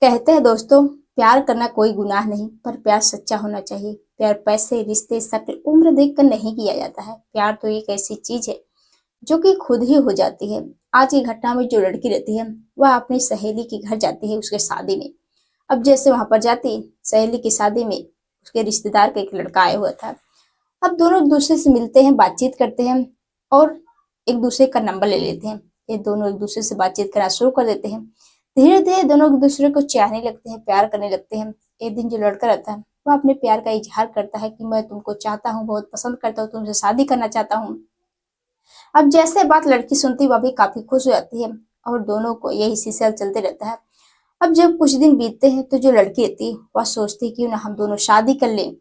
कहते हैं दोस्तों, प्यार करना कोई गुनाह नहीं, पर प्यार सच्चा होना चाहिए। प्यार पैसे, रिश्ते, शक्ल, उम्र देखकर नहीं किया जाता है। प्यार तो एक ऐसी चीज है जो कि खुद ही हो जाती है। आज की घटना में जो लड़की रहती है, वह अपनी सहेली के घर जाती है उसके शादी में। अब जैसे वहां पर जाती सहेली की शादी में, उसके रिश्तेदार का एक लड़का आया हुआ था। अब दोनों एक दूसरे से मिलते हैं, बातचीत करते हैं और एक दूसरे का नंबर ले लेते हैं। ये दोनों एक दूसरे से बातचीत करना शुरू कर देते हैं। धीरे धीरे दोनों एक दूसरे को चाहने लगते हैं, प्यार करने लगते हैं। एक दिन जो लड़का रहता है, वह अपने प्यार का इजहार करता है कि मैं तुमको चाहता हूँ, बहुत पसंद करता हूँ, तुमसे शादी करना चाहता हूँ। अब जैसे बात लड़की सुनती, वह भी काफी खुश हो जाती है और दोनों को यही सिलसिला चलते रहता है। अब जब कुछ दिन बीतते हैं तो जो लड़की रहती है, वह सोचती है कि ना हम दोनों शादी कर लें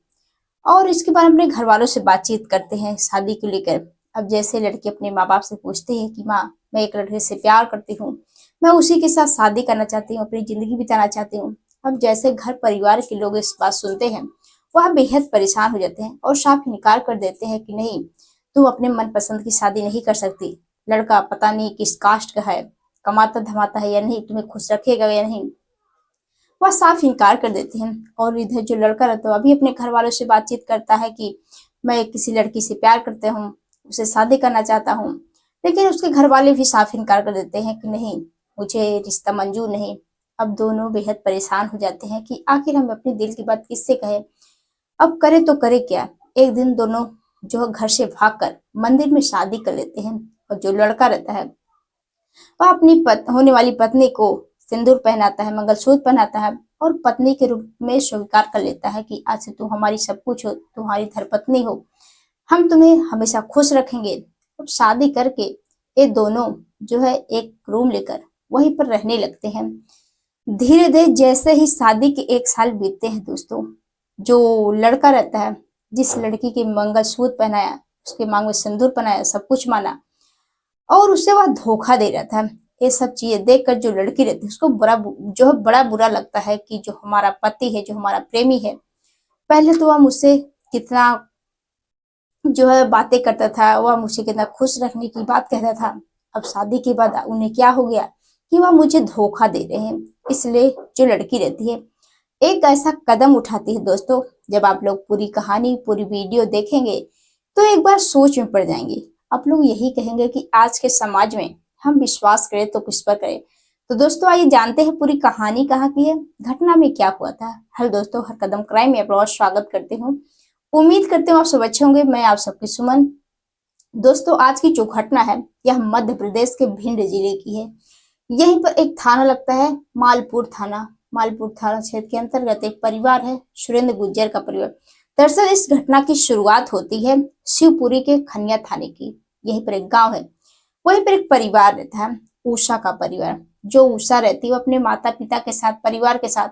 और इसके बारे में अपने घर वालों से बातचीत करते हैं शादी को लेकर। अब जैसे लड़की अपने माँ बाप से पूछती है कि माँ, मैं एक लड़के से प्यार करती हूँ, मैं उसी के साथ शादी करना चाहती हूँ, अपनी जिंदगी बिताना चाहती हूँ। अब जैसे घर परिवार के लोग इस बात सुनते हैं, वह बेहद परेशान हो जाते हैं और साफ इनकार कर देते हैं कि नहीं, तू अपने मनपसंद की शादी नहीं कर सकती। लड़का पता नहीं किस कास्ट का है, कमाता धमाता है या नहीं, तुम्हें खुश रखेगा या नहीं, वह साफ इनकार कर देते हैं। और इधर जो लड़का रहता है, अभी अपने घर वालों से बातचीत करता है कि मैं किसी लड़की से प्यार करता हूँ, उसे शादी करना चाहता हूँ। लेकिन उसके घर वाले भी साफ इनकार कर देते हैं कि नहीं, मुझे रिश्ता मंजूर नहीं। अब दोनों बेहद परेशान हो जाते हैं कि आखिर हम अपने दिल की बात किससे कहें, अब करे तो करे क्या। एक दिन दोनों जो है घर से भागकर मंदिर में शादी कर लेते हैं। और जो लड़का रहता है, वह अपनी होने वाली पत्नी को सिंदूर पहनाता है, मंगलसूत्र पहनाता है और पत्नी के रूप में स्वीकार कर लेता है कि आज से तुम हमारी सब कुछ हो, तुम्हारी धर्मपत्नी हो, हम तुम्हें हमेशा खुश रखेंगे। अब शादी करके ये दोनों जो है एक रूम लेकर वहीं पर रहने लगते हैं। धीरे धीरे जैसे ही शादी के 1 साल बीतते हैं दोस्तों, जो लड़का रहता है, जिस लड़की के मंगलसूत्र पहनाया, उसके मांग में सिंदूर पहनाया, सब कुछ माना, और उससे वह धोखा दे रहा था। ये सब चीजें देखकर जो लड़की रहती है, उसको जो है बड़ा बुरा लगता है कि जो हमारा पति है, जो हमारा प्रेमी है, पहले तो वह मुझसे कितना जो है बातें करता था, वह मुझे कितना खुश रखने की बात कहता था। अब शादी के बाद उन्हें क्या हो गया कि वह मुझे धोखा दे रहे हैं। इसलिए जो लड़की रहती है, एक ऐसा कदम उठाती है दोस्तों। जब आप लोग पूरी कहानी, पूरी वीडियो देखेंगे तो एक बार सोच में पड़ जाएंगे। आप लोग यही कहेंगे कि आज के समाज में हम विश्वास करें तो किस पर करें। तो दोस्तों आइए जानते हैं पूरी कहानी कहाँ की है, घटना में क्या हुआ था। हेलो दोस्तों, हर कदम क्राइम में आपका स्वागत करती हूँ। उम्मीद करते हूँ आप सब अच्छे होंगे। मैं आप सबकी सुमन। दोस्तों आज की जो घटना है, यह मध्य प्रदेश के भिंड जिले की है। यहीं पर एक थाना लगता है, मालपुर थाना। मालपुर थाना क्षेत्र के अंतर्गत एक परिवार है, सुरेंद्र गुज्जर का परिवार। दरअसल इस घटना की शुरुआत होती है शिवपुरी के खनिया थाने की। यहीं पर एक गांव है, वहीं पर एक परिवार रहता है, उषा का परिवार। जो उषा रहती है वो अपने माता पिता के साथ, परिवार के साथ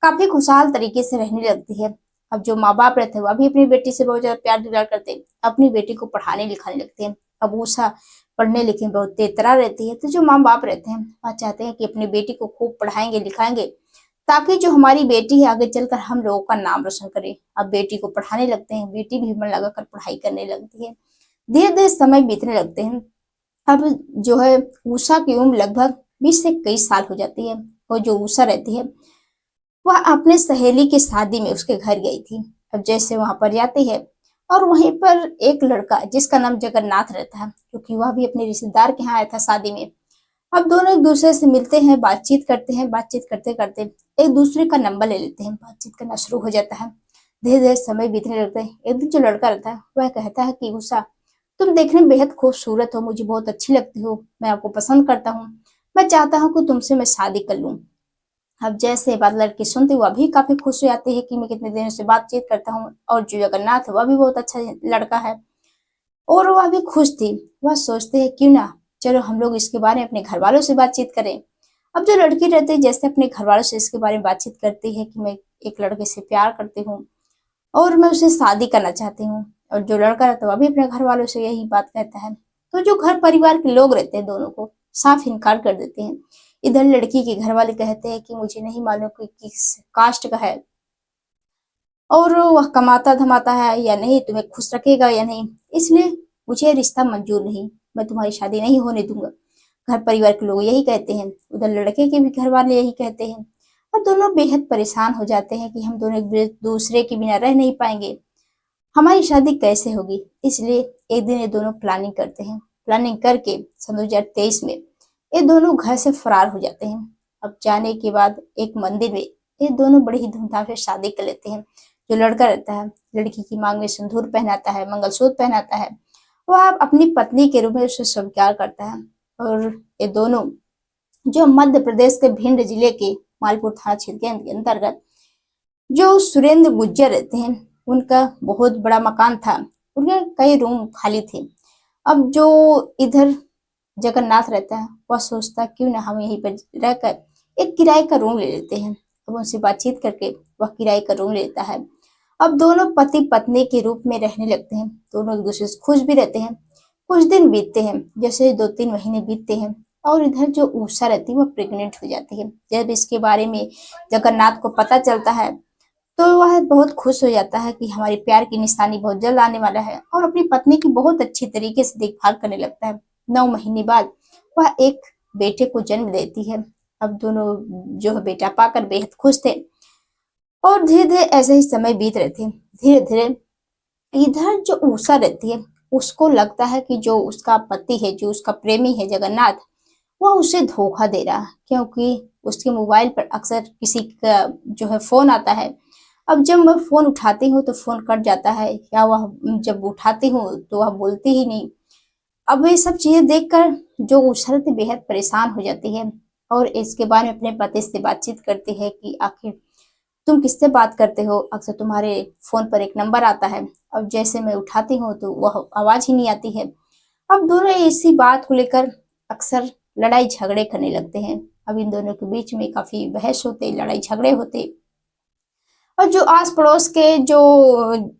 काफी खुशहाल तरीके से रहने लगती है। अब जो माँ बाप रहते हैं, वह भी अपनी बेटी से बहुत ज्यादा प्यार दुलार करते हैं, अपनी बेटी को पढ़ाने लिखाने लगते हैं। अब उषा पढ़ने लिखने में बहुत तेतरा रहती है, तो जो माँ बाप रहते हैं वह चाहते हैं कि अपनी बेटी को खूब पढ़ाएंगे लिखाएंगे, ताकि जो हमारी बेटी है आगे चलकर हम लोगों का नाम रोशन करे। अब बेटी को पढ़ाने लगते हैं, बेटी भी मन लगाकर पढ़ाई करने लगती है। धीरे धीरे समय बीतने लगते हैं। अब जो है उषा की उम्र लगभग 20 से 21 साल हो जाती है। और जो उषा रहती है, वह अपने सहेली की शादी में उसके घर गई थी। अब जैसे वहां पर जाती है, और वहीं पर एक लड़का जिसका नाम जगन्नाथ रहता है, क्योंकि वह भी अपने रिश्तेदार के यहाँ आया था शादी में। अब दोनों एक दूसरे से मिलते हैं, बातचीत करते हैं, बातचीत करते करते एक दूसरे का नंबर ले लेते हैं, बातचीत करना शुरू हो जाता है। धीरे धीरे समय बीतने लगता है। एक दिन जो लड़का रहता है, वह कहता है कि उषा, तुम देखने में बेहद खूबसूरत हो, मुझे बहुत अच्छी लगती हो, मैं आपको पसंद करता हूँ, मैं चाहता हूँ कि तुमसे मैं शादी कर लूँ। अब जैसे बात लड़की सुनती, वह भी काफी खुश हो जाती है कि मैं कितने दिनों से बातचीत करता हूँ। और जो जगन्नाथ है, वह भी बहुत अच्छा लड़का है और वह भी खुश थी। वह सोचते हैं क्यों ना चलो हम लोग इसके बारे में अपने घर वालों से बातचीत करें। अब जो लड़की रहती है, जैसे अपने घर वालों से इसके बारे में बातचीत करती है कि मैं एक लड़के से प्यार करती हूँ और मैं उसे शादी करना चाहती हूँ। और जो लड़का रहता है, वह भी अपने घर वालों से यही बात कहता है। तो जो घर परिवार के लोग रहते हैं, दोनों को साफ इनकार कर देते हैं। इधर लड़की के घर वाले कहते हैं कि मुझे नहीं मालूम कि किस कास्ट का है और वह कमाता धमाता है या नहीं, तुम्हें खुश रखेगा या नहीं, इसलिए मुझे रिश्ता मंजूर नहीं, मैं तुम्हारी शादी नहीं होने दूंगा। घर परिवार के लोग यही कहते हैं, उधर लड़के के भी घर वाले यही कहते हैं। और दोनों बेहद परेशान हो जाते हैं कि हम दोनों एक दूसरे के बिना रह नहीं पाएंगे, हमारी शादी कैसे होगी। इसलिए एक दिन ये दोनों प्लानिंग करते हैं। प्लानिंग करके सन 2023 में ये दोनों घर से फरार हो जाते हैं। अब जाने के बाद एक मंदिर में ये दोनों बड़ी ही धूमधाम से शादी कर लेते हैं। जो लड़का रहता है लड़की की मांग में सिंदूर पहनाता है, मंगलसूत्र पहनाता है, वह अपनी पत्नी के रूप में उसे स्वीकार करता है। और ये दोनों जो मध्य प्रदेश के भिंड जिले के मालपुर थाना क्षेत्र के अंतर्गत जो सुरेंद्र गुज्जर रहते हैं, उनका बहुत बड़ा मकान था, उनके कई रूम खाली थे। अब जो इधर जगन्नाथ रहता है वह सोचता क्यों ना हम यहीं पर रहकर एक किराए का रूम ले लेते हैं। अब उनसे बातचीत करके वह किराए का रूम लेता है। अब दोनों पति पत्नी के रूप में रहने लगते हैं। दोनों एक दूसरे से खुश भी रहते हैं। कुछ दिन बीतते हैं, जैसे 2-3 महीने बीतते हैं और इधर जो उषा रहती है वह प्रेग्नेंट हो जाती है। जब इसके बारे में जगन्नाथ को पता चलता है तो वह बहुत खुश हो जाता है कि हमारी प्यार की निशानी बहुत जल्द आने वाला है और अपनी पत्नी की बहुत अच्छी तरीके से देखभाल करने लगता है। 9 महीने बाद वह एक बेटे को जन्म देती है। अब दोनों जो है बेटा पाकर बेहद खुश थे और धीरे धीरे ऐसे ही समय बीत रहे थे। धीरे धीरे इधर जो उषा रहती है उसको लगता है कि जो उसका पति है, जो उसका प्रेमी है जगन्नाथ, वह उसे धोखा दे रहा है, क्योंकि उसके मोबाइल पर अक्सर किसी का जो है फोन आता है। अब जब मैं फोन उठाती हूँ तो फोन कट जाता है, या वह जब उठाती हूँ तो वह बोलती ही नहीं। अब ये सब चीजें देखकर जो उषा बेहद परेशान हो जाती है और इसके बारे में अपने पति से बातचीत करती है कि आखिर तुम किससे बात करते हो, अक्सर तुम्हारे फोन पर एक नंबर आता है, अब जैसे मैं उठाती हूँ तो वह आवाज ही नहीं आती है। अब दोनों इसी बात को लेकर अक्सर लड़ाई झगड़े करने लगते हैं। अब इन दोनों के बीच में काफी बहस होते, लड़ाई झगड़े होते। और जो आस पड़ोस के जो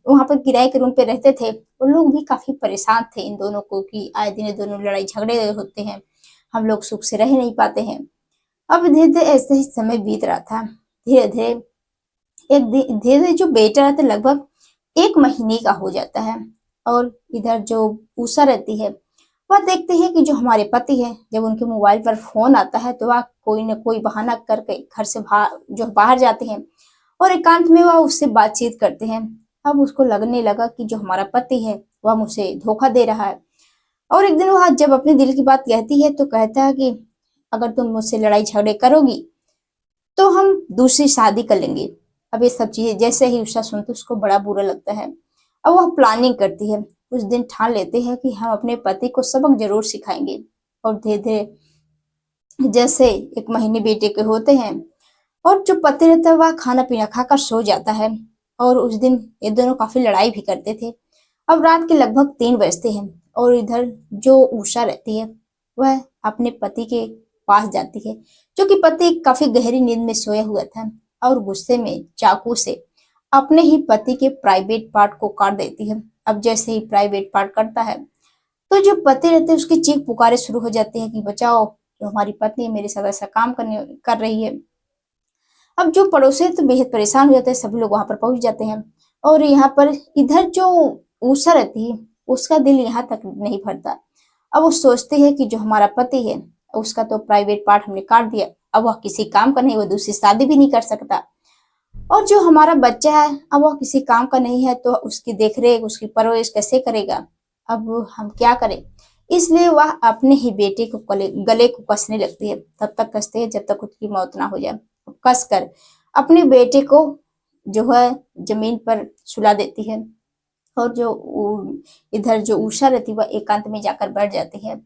वहां पर किराए के रूम पे रहते थे वो लोग भी काफी परेशान थे इन दोनों को कि आए दिन दोनों लड़ाई झगड़े होते हैं, हम लोग सुख से रह नहीं पाते हैं। अब धीरे धीरे ऐसे ही समय बीत रहा था। धीरे धीरे धीरे धीरे जो बेटा रहता है लगभग 1 महीने का हो जाता है। और इधर जो उषा रहती है वह देखती है कि जो हमारे पति है, जब उनके मोबाइल पर फोन आता है तो वह कोई न कोई बहाना करके घर से बाहर जाते हैं और एकांत में वह उससे बातचीत करते हैं। अब उसको लगने लगा कि जो हमारा पति है वह मुझे धोखा दे रहा है। और एक दिन वह जब अपने दिल की बात कहती है तो कहता है कि अगर तुम मुझसे लड़ाई झगड़े करोगी तो हम दूसरी शादी कर लेंगे। अब ये सब चीजें जैसे ही उषा सुनती उसको बड़ा बुरा लगता है। अब वह प्लानिंग करती है। उस दिन ठान लेते हैं कि हम अपने पति को सबक जरूर सिखाएंगे। और धीरे धीरे जैसे 1 महीने बेटे के होते हैं और जो पति रहता है वह खाना पीना खाकर सो जाता है। और उस दिन ये दोनों काफी लड़ाई भी करते थे। अब रात के लगभग 3 बजते हैं और इधर जो उषा रहती है वह अपने पति के पास जाती है, जो कि पति काफी गहरी नींद में सोया हुआ था, और गुस्से में चाकू से अपने ही पति के प्राइवेट पार्ट को काट देती है। अब जैसे ही प्राइवेट पार्ट कटता है तो जो पति रहते हैं उसकी चीख पुकारे शुरू हो जाती है कि बचाओ, जो हमारी पत्नी मेरे साथ ऐसा काम कर रही है। अब जो पड़ोसी तो बेहद परेशान हो जाते हैं, सभी लोग वहां पर पहुंच जाते हैं। और यहाँ पर इधर जो उषा रहती है उसका दिल यहाँ तक नहीं भरता। अब वो सोचती है कि जो हमारा पति है उसका तो प्राइवेट पार्ट हमने काट दिया, अब वह किसी काम का नहीं, वह दूसरी शादी भी नहीं कर सकता। और जो हमारा बच्चा है अब वह किसी काम का नहीं है तो उसकी देखरेख उसकी परवरिश कैसे करेगा, अब हम क्या करें। इसलिए वह अपने ही बेटे को गले को कसने लगती है, तब तक कसते है जब तक उसकी मौत ना हो जाए। कस कर अपने बेटे को जो है जमीन पर सुला देती है। और जो इधर जो उषा रहती है वह एकांत में जाकर बैठ जाती है।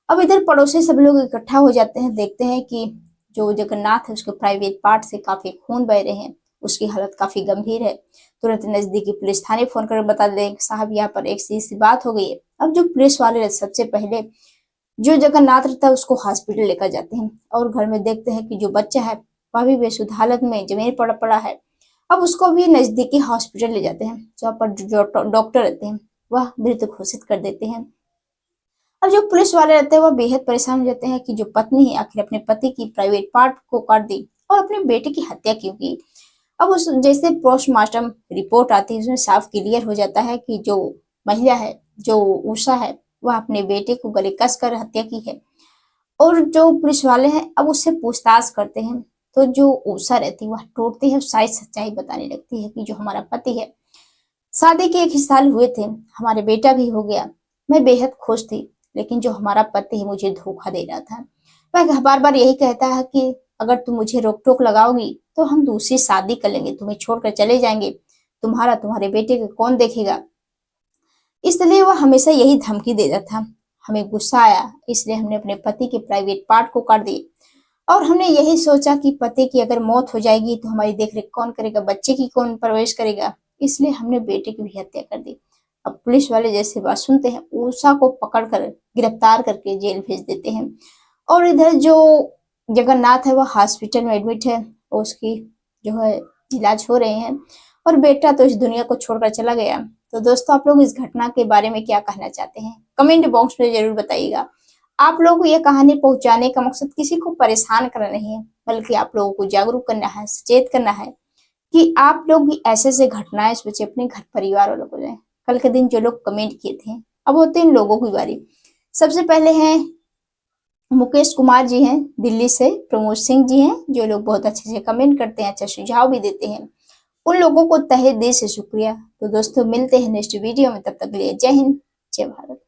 अब इधर पड़ोसी सब लोग इकट्ठा हो जाते हैं, देखते हैं कि जो जगन्नाथ है उसके प्राइवेट पार्ट से काफी खून बह रहे हैं, उसकी हालत काफी गंभीर है। तुरंत नजदीकी पुलिस थाने फोन कर बता दें साहब यहाँ पर एक सी बात हो गई है। अब जो पुलिस वाले सबसे पहले जो जगन्नाथ रहता है उसको हॉस्पिटल लेकर जाते हैं और घर में देखते हैं कि जो बच्चा है वह भी बेसुध हालत में जमीन पर पड़ा है। अब उसको भी नजदीकी हॉस्पिटल ले जाते हैं, जहाँ पर जो डॉक्टर रहते हैं वह मृत घोषित कर देते हैं। अब जो पुलिस वाले रहते हैं वह बेहद परेशान हो जाते हैं कि जो पत्नी है आखिर अपने पति की प्राइवेट पार्ट को काट दी और अपने बेटे की हत्या क्यों की। अब उस जैसे पोस्टमार्टम रिपोर्ट आती है उसमें साफ क्लियर हो जाता है कि जो महिला है, जो उषा है, वह अपने बेटे को गले कस कर हत्या की है। और जो पुलिस वाले हैं अब उससे पूछताछ करते हैं तो जो उषा रहती है वह टूटती है, सारी सच्चाई बताने लगती है कि जो हमारा पति है, शादी के 1 ही साल हुए थे, हमारे बेटा भी हो गया, मैं बेहद खुश थी, लेकिन जो हमारा पति है मुझे धोखा दे रहा था। वह बार बार यही कहता है कि अगर तुम मुझे रोक टोक लगाओगी तो हम दूसरी शादी कर लेंगे, तुम्हें छोड़कर चले जाएंगे, तुम्हारा तुम्हारे बेटे को कौन देखेगा। इसलिए वह हमेशा यही धमकी देता था। हमें गुस्सा आया, इसलिए हमने अपने पति के प्राइवेट पार्ट को काट दिए और हमने यही सोचा कि पति की अगर मौत हो जाएगी तो हमारी देखरेख कौन करेगा, बच्चे की कौन परवरिश करेगा। इसलिए हमने बेटे की भी हत्या कर दी। अब पुलिस वाले जैसे बात सुनते हैं, उषा को पकड़कर गिरफ्तार करके जेल भेज देते हैं। और इधर जो जगन्नाथ है वह हॉस्पिटल में एडमिट है और उसकी जो है इलाज हो रहे हैं, और बेटा तो इस दुनिया को छोड़कर चला गया। तो दोस्तों, आप लोग इस घटना के बारे में क्या कहना चाहते हैं, कमेंट बॉक्स में जरूर बताइएगा। आप लोगों को यह कहानी पहुंचाने का मकसद किसी को परेशान करना नहीं है, बल्कि आप लोगों को जागरूक करना है, सचेत करना है कि आप लोग भी ऐसे ऐसे घटनाएं से बचे, अपने घर परिवार वालों को जाए। कल के दिन जो लोग कमेंट किए थे, अब होते हैं इन लोगों की बारी। सबसे पहले हैं मुकेश कुमार जी हैं दिल्ली से, प्रमोद सिंह जी हैं जो लोग बहुत अच्छे से कमेंट करते हैं, अच्छा सुझाव भी देते हैं, उन लोगों को तहे दिल से शुक्रिया। तो दोस्तों, मिलते हैं नेक्स्ट वीडियो में, तब तक के लिए जय हिंद, जय भारत।